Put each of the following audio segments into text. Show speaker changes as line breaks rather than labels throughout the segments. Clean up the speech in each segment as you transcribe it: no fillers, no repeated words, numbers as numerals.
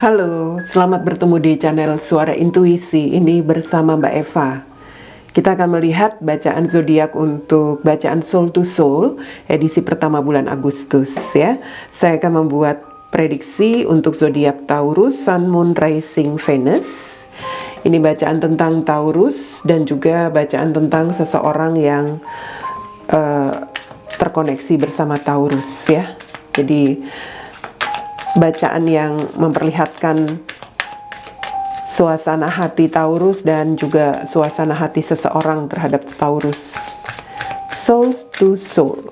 Halo, selamat bertemu di channel Suara Intuisi. Ini bersama Mbak Eva. Kita akan melihat bacaan zodiak untuk bacaan Soul to Soul edisi pertama bulan Agustus ya. Saya akan membuat prediksi untuk zodiak Taurus, Sun, Moon, Rising, Venus. Ini bacaan tentang Taurus dan juga bacaan tentang seseorang yang terkoneksi bersama Taurus ya. Jadi bacaan yang memperlihatkan suasana hati Taurus dan juga suasana hati seseorang terhadap Taurus. Soul to Soul.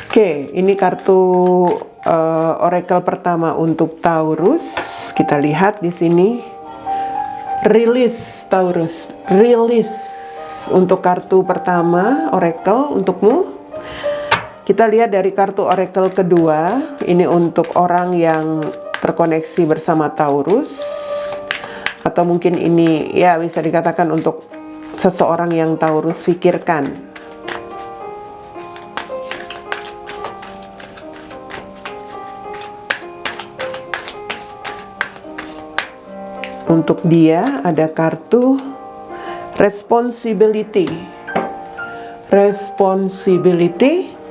Oke, ini kartu oracle pertama untuk Taurus. Kita lihat di sini. Rilis Taurus, rilis untuk kartu pertama oracle untukmu. Kita lihat dari kartu oracle kedua, ini untuk orang yang terkoneksi bersama Taurus, atau mungkin ini ya bisa dikatakan untuk seseorang yang Taurus pikirkan. Untuk dia ada kartu responsibility. Responsibility.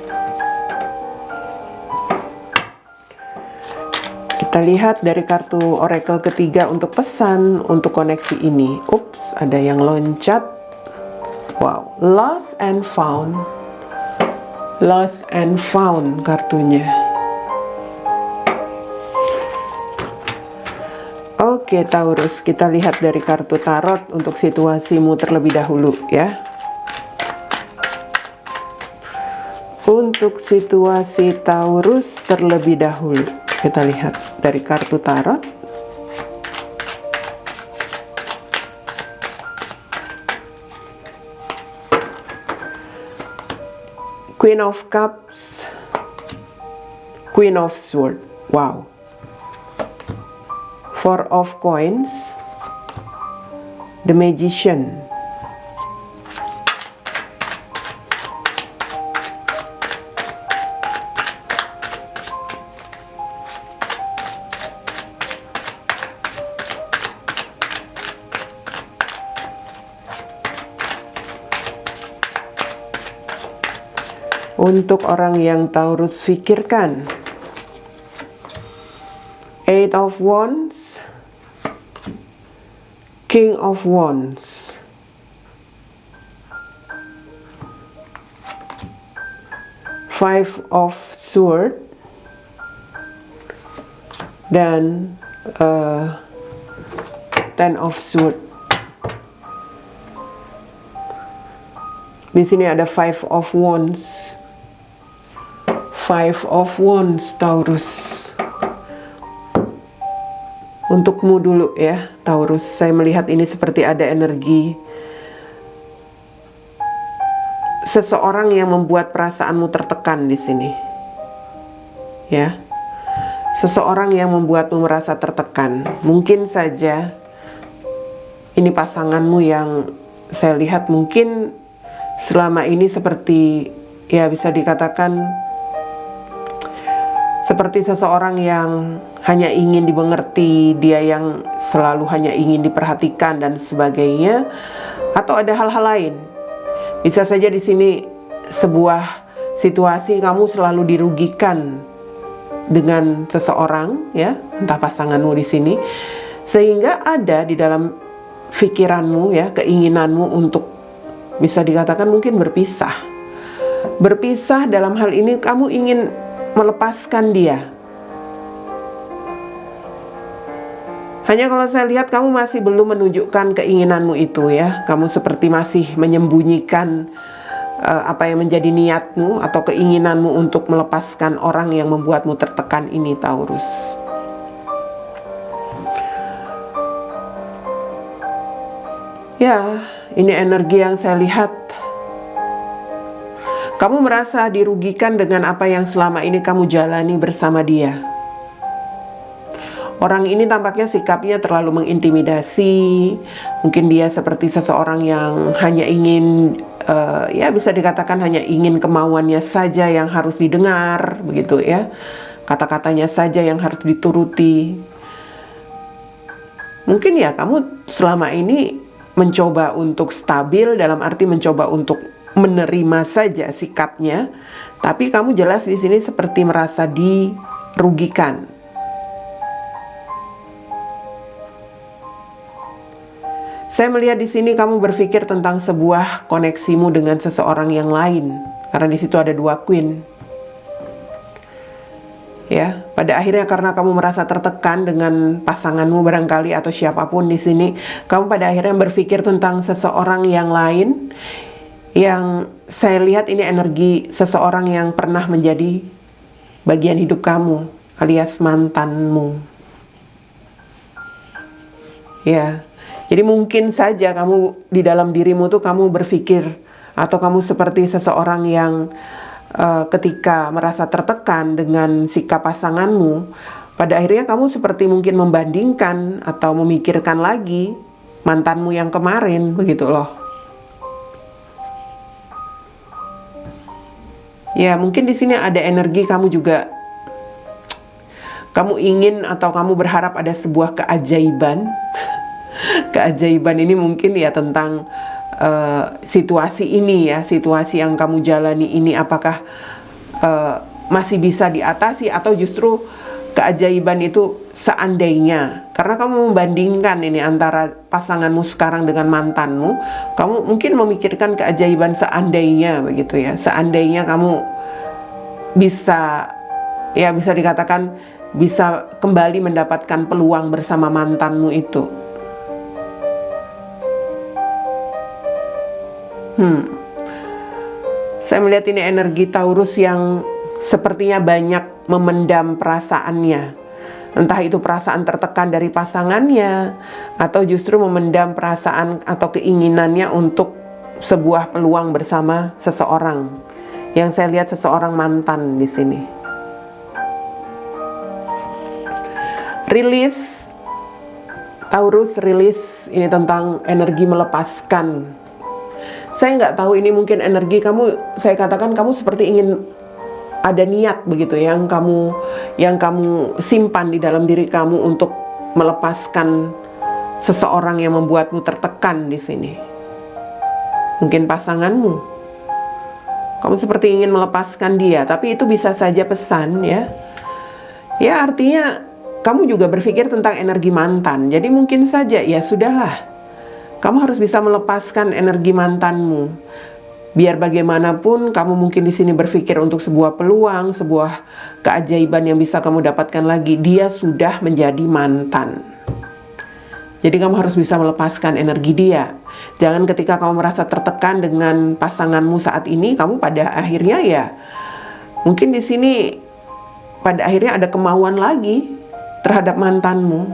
Kita lihat dari kartu oracle ketiga untuk pesan untuk koneksi ini. Ups, ada yang loncat. Wow, lost and found. Lost and found kartunya. Oke Taurus, kita lihat dari kartu tarot untuk situasimu terlebih dahulu ya. Untuk situasi Taurus terlebih dahulu, kita lihat dari kartu tarot. Queen of Cups, Queen of Swords. Wow. Four of Coins, The Magician. Untuk orang yang Taurus pikirkan, Eight of Wands, King of Wands, Five of Swords, dan Ten of Swords. Di sini ada Five of Wands. Five of Wands Taurus. Untukmu dulu ya Taurus. Saya melihat ini seperti ada energi seseorang yang membuat perasaanmu tertekan di sini. Ya. Seseorang yang membuatmu merasa tertekan. Mungkin saja ini pasanganmu yang saya lihat mungkin selama ini seperti ya bisa dikatakan seperti seseorang yang hanya ingin dimengerti, dia yang selalu hanya ingin diperhatikan dan sebagainya, atau ada hal-hal lain. Bisa saja di sini sebuah situasi kamu selalu dirugikan dengan seseorang, ya, entah pasanganmu di sini, sehingga ada di dalam pikiranmu, ya, keinginanmu untuk bisa dikatakan mungkin berpisah. Berpisah dalam hal ini kamu ingin melepaskan dia. Hanya kalau saya lihat kamu masih belum menunjukkan keinginanmu itu ya. Kamu seperti masih menyembunyikan apa yang menjadi niatmu atau keinginanmu untuk melepaskan orang yang membuatmu tertekan ini Taurus. Ya, ini energi yang saya lihat. Kamu merasa dirugikan dengan apa yang selama ini kamu jalani bersama dia. Orang ini tampaknya sikapnya terlalu mengintimidasi. Mungkin dia seperti seseorang yang hanya ingin, ya bisa dikatakan hanya ingin kemauannya saja yang harus didengar, begitu ya. kata-katanya saja yang harus dituruti. Mungkin ya kamu selama ini mencoba untuk stabil, dalam arti mencoba untuk menerima saja sikapnya, tapi kamu jelas di sini seperti merasa dirugikan. Saya melihat di sini kamu berpikir tentang sebuah koneksimu dengan seseorang yang lain, karena di situ ada 2 queen. Ya, pada akhirnya karena kamu merasa tertekan dengan pasanganmu barangkali atau siapapun di sini, kamu pada akhirnya berpikir tentang seseorang yang lain, yang saya lihat ini energi seseorang yang pernah menjadi bagian hidup kamu, alias mantanmu. Ya. Jadi mungkin saja kamu di dalam dirimu tuh kamu berpikir atau kamu seperti seseorang yang ketika merasa tertekan dengan sikap pasanganmu, pada akhirnya kamu seperti mungkin membandingkan atau memikirkan lagi mantanmu yang kemarin, begitu loh. Ya, mungkin di sini ada energi kamu juga, kamu ingin atau kamu berharap ada sebuah keajaiban. Keajaiban ini mungkin ya tentang situasi ini ya, situasi yang kamu jalani ini apakah masih bisa diatasi atau justru keajaiban itu seandainya, karena kamu membandingkan ini antara pasanganmu sekarang dengan mantanmu, kamu mungkin memikirkan keajaiban seandainya begitu ya, seandainya kamu bisa ya bisa dikatakan bisa kembali mendapatkan peluang bersama mantanmu itu. Saya melihat ini energi Taurus yang sepertinya banyak memendam perasaannya. Entah itu perasaan tertekan dari pasangannya, atau justru memendam perasaan atau keinginannya untuk sebuah peluang bersama seseorang. Yang saya lihat seseorang mantan di sini. Rilis, Taurus rilis, ini tentang energi melepaskan. Saya nggak tahu ini mungkin energi kamu, saya katakan kamu seperti ingin ada niat begitu yang kamu simpan di dalam diri kamu untuk melepaskan seseorang yang membuatmu tertekan di sini. Mungkin pasanganmu. Kamu seperti ingin melepaskan dia, tapi itu bisa saja pesan ya. Ya artinya kamu juga berpikir tentang energi mantan. Jadi mungkin saja ya sudahlah. Kamu harus bisa melepaskan energi mantanmu. Biar bagaimanapun, kamu mungkin di sini berpikir untuk sebuah peluang, sebuah keajaiban yang bisa kamu dapatkan lagi. Dia sudah menjadi mantan. Jadi kamu harus bisa melepaskan energi dia. Jangan ketika kamu merasa tertekan dengan pasanganmu saat ini, kamu pada akhirnya ya, mungkin di sini pada akhirnya ada kemauan lagi terhadap mantanmu.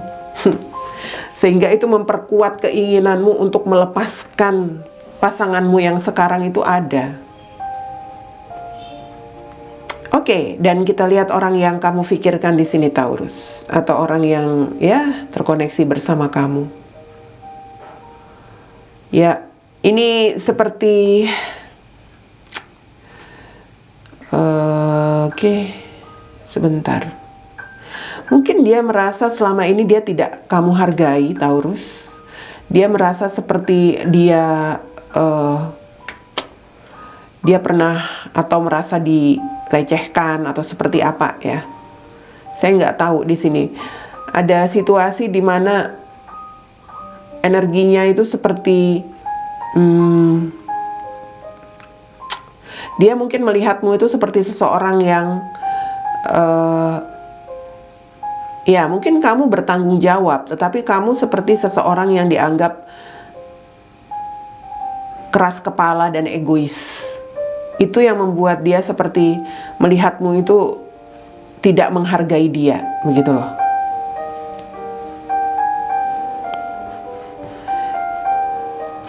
Sehingga itu memperkuat keinginanmu untuk melepaskan pasanganmu yang sekarang itu ada. Oke, dan kita lihat orang yang kamu pikirkan di sini Taurus, atau orang yang ya terkoneksi bersama kamu. Ya, ini seperti oke, sebentar. Mungkin dia merasa selama ini dia tidak kamu hargai, Taurus. Dia merasa seperti dia pernah atau merasa dilecehkan atau seperti apa ya. Saya nggak tahu di sini. Ada situasi di mana energinya itu seperti dia mungkin melihatmu itu seperti seseorang yang ya mungkin kamu bertanggung jawab, tetapi kamu seperti seseorang yang dianggap keras kepala dan egois. Itu yang membuat dia seperti melihatmu itu tidak menghargai dia, begitu loh.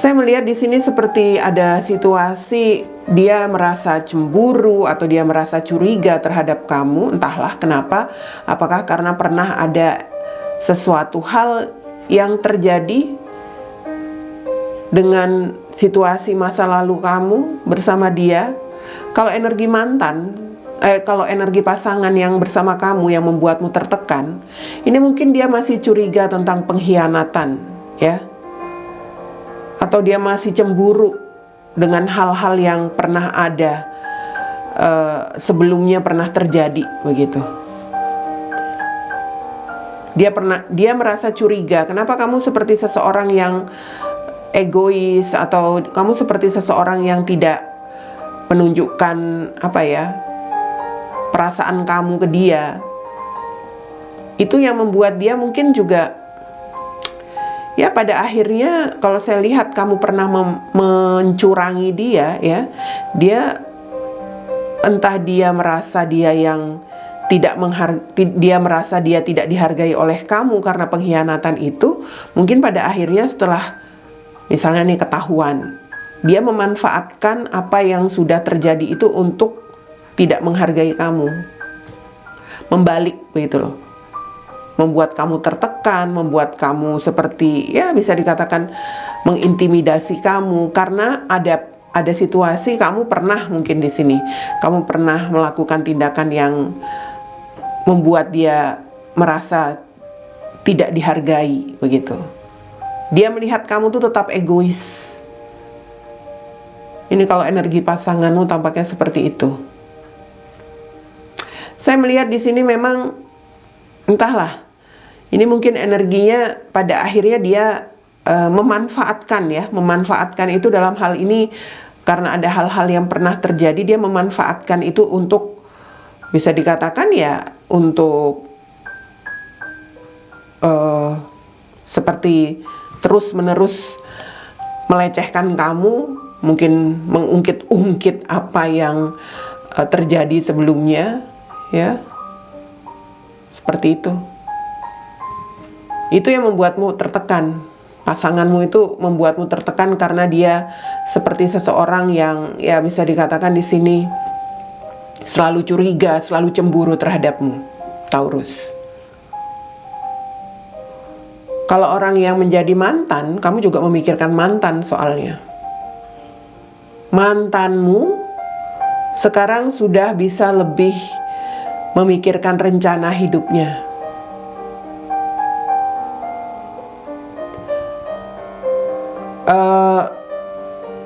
Saya melihat di sini seperti ada situasi dia merasa cemburu atau dia merasa curiga terhadap kamu, entahlah kenapa. Apakah karena pernah ada sesuatu hal yang terjadi dengan situasi masa lalu kamu bersama dia? Kalau energi mantan, kalau energi pasangan yang bersama kamu yang membuatmu tertekan, ini mungkin dia masih curiga tentang pengkhianatan, ya, atau dia masih cemburu dengan hal-hal yang pernah ada, sebelumnya pernah terjadi, begitu. Dia merasa curiga, kenapa kamu seperti seseorang yang egois, atau kamu seperti seseorang yang tidak menunjukkan perasaan kamu ke dia. Itu yang membuat dia mungkin juga, ya, pada akhirnya kalau saya lihat kamu pernah mencurangi dia, ya, entah dia merasa dia yang dia merasa dia tidak dihargai oleh kamu karena pengkhianatan itu. Mungkin pada akhirnya setelah misalnya nih ketahuan, dia memanfaatkan apa yang sudah terjadi itu untuk tidak menghargai kamu, membalik begitu loh, membuat kamu tertekan, membuat kamu seperti, ya, bisa dikatakan mengintimidasi kamu karena ada situasi kamu pernah, mungkin di sini kamu pernah melakukan tindakan yang membuat dia merasa tidak dihargai, begitu. Dia melihat kamu tuh tetap egois. Ini kalau energi pasanganmu tampaknya seperti itu. Saya melihat di sini memang, entahlah, ini mungkin energinya pada akhirnya dia memanfaatkan itu dalam hal ini karena ada hal-hal yang pernah terjadi. Dia memanfaatkan itu untuk, bisa dikatakan ya, untuk seperti terus-menerus melecehkan kamu, mungkin mengungkit-ungkit apa yang terjadi sebelumnya, ya, seperti itu. Itu yang membuatmu tertekan. Pasanganmu itu membuatmu tertekan karena dia seperti seseorang yang, ya, bisa dikatakan di sini selalu curiga, selalu cemburu terhadapmu, Taurus. Kalau orang yang menjadi mantan, kamu juga memikirkan mantan soalnya. Mantanmu sekarang sudah bisa lebih memikirkan rencana hidupnya.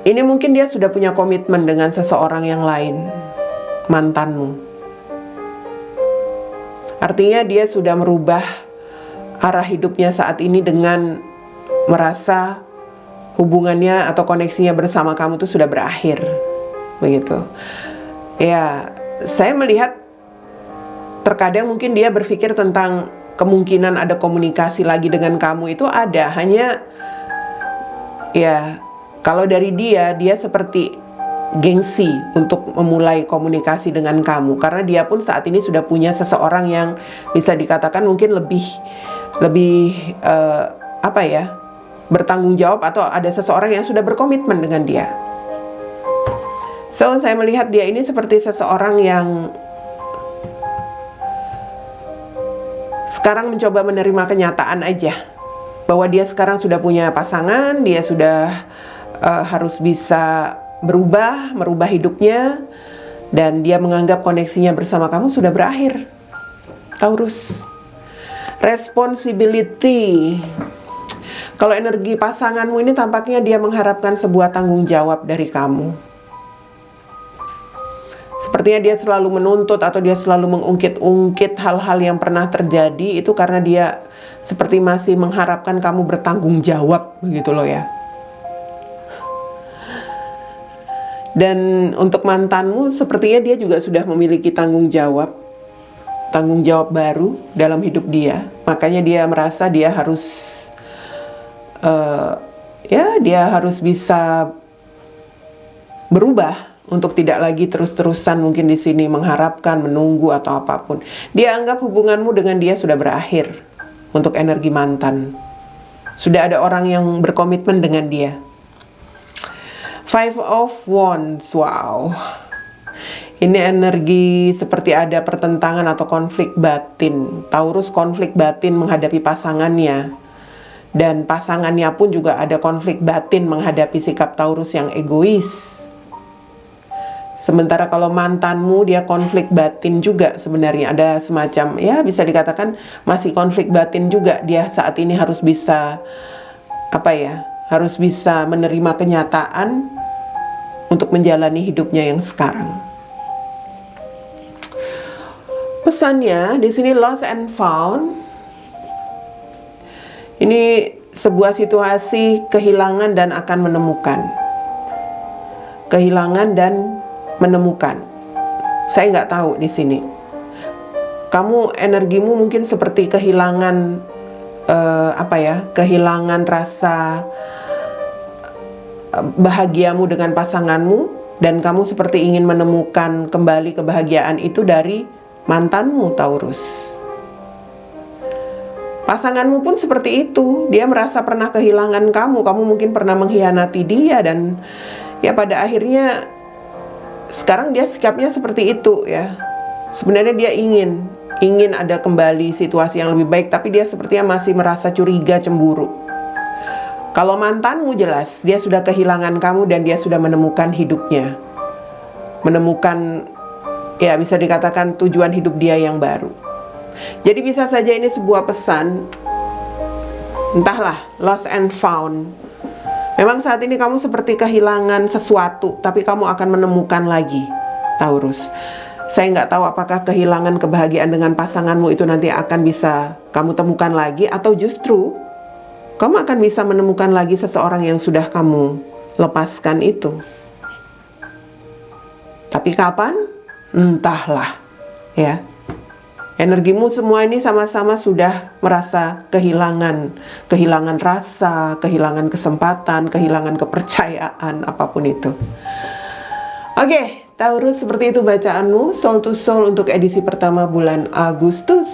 Ini mungkin dia sudah punya komitmen dengan seseorang yang lain, mantanmu. Artinya dia sudah merubah arah hidupnya saat ini dengan merasa hubungannya atau koneksinya bersama kamu itu sudah berakhir, begitu. Ya, saya melihat terkadang mungkin dia berpikir tentang kemungkinan ada komunikasi lagi dengan kamu itu ada, hanya ya, kalau dari dia seperti gengsi untuk memulai komunikasi dengan kamu karena dia pun saat ini sudah punya seseorang yang bisa dikatakan mungkin lebih bertanggung jawab, atau ada seseorang yang sudah berkomitmen dengan dia. So, saya melihat dia ini seperti seseorang yang sekarang mencoba menerima kenyataan aja bahwa dia sekarang sudah punya pasangan, dia sudah harus bisa merubah hidupnya, dan dia menganggap koneksinya bersama kamu sudah berakhir, Taurus. Responsibility. Kalau energi pasanganmu ini tampaknya dia mengharapkan sebuah tanggung jawab dari kamu. Sepertinya dia selalu menuntut atau dia selalu mengungkit-ungkit hal-hal yang pernah terjadi, itu karena dia seperti masih mengharapkan kamu bertanggung jawab, begitu loh ya. Dan untuk mantanmu, sepertinya dia juga sudah memiliki tanggung jawab baru dalam hidup dia. Makanya dia merasa dia harus, dia harus bisa berubah untuk tidak lagi terus-terusan mungkin di sini mengharapkan, menunggu atau apapun. Dia anggap hubunganmu dengan dia sudah berakhir untuk energi mantan. Sudah ada orang yang berkomitmen dengan dia. Five of Wands, wow. Ini energi seperti ada pertentangan atau konflik batin. Taurus konflik batin menghadapi pasangannya. Dan pasangannya pun juga ada konflik batin menghadapi sikap Taurus yang egois. Sementara kalau mantanmu dia konflik batin juga sebenarnya, ada semacam ya bisa dikatakan masih konflik batin juga. Dia saat ini harus bisa harus bisa menerima kenyataan untuk menjalani hidupnya yang sekarang. Pesannya di sini lost and found. Ini sebuah situasi kehilangan dan akan menemukan. Kehilangan dan menemukan. Saya nggak tahu di sini. Kamu energimu mungkin seperti kehilangan kehilangan rasa bahagiamu dengan pasanganmu, dan kamu seperti ingin menemukan kembali kebahagiaan itu dari mantanmu, Taurus. Pasanganmu pun seperti itu. Dia merasa pernah kehilangan kamu. Kamu mungkin pernah mengkhianati dia, dan ya pada akhirnya sekarang dia sikapnya seperti itu ya. Sebenarnya dia ingin ada kembali situasi yang lebih baik, tapi dia sepertinya masih merasa curiga, cemburu. Kalau mantanmu jelas dia sudah kehilangan kamu dan dia sudah menemukan hidupnya. Menemukan ya bisa dikatakan tujuan hidup dia yang baru. Jadi bisa saja ini sebuah pesan, entahlah, lost and found. Memang saat ini kamu seperti kehilangan sesuatu, tapi kamu akan menemukan lagi, Taurus. Saya nggak tahu apakah kehilangan kebahagiaan dengan pasanganmu itu nanti akan bisa kamu temukan lagi, atau justru kamu akan bisa menemukan lagi seseorang yang sudah kamu lepaskan itu. Tapi kapan? Entahlah, ya. Energimu semua ini sama-sama sudah merasa kehilangan rasa, kehilangan kesempatan, kehilangan kepercayaan, apapun itu. Oke, Taurus, seperti itu bacaanmu Soul to Soul untuk edisi pertama bulan Agustus.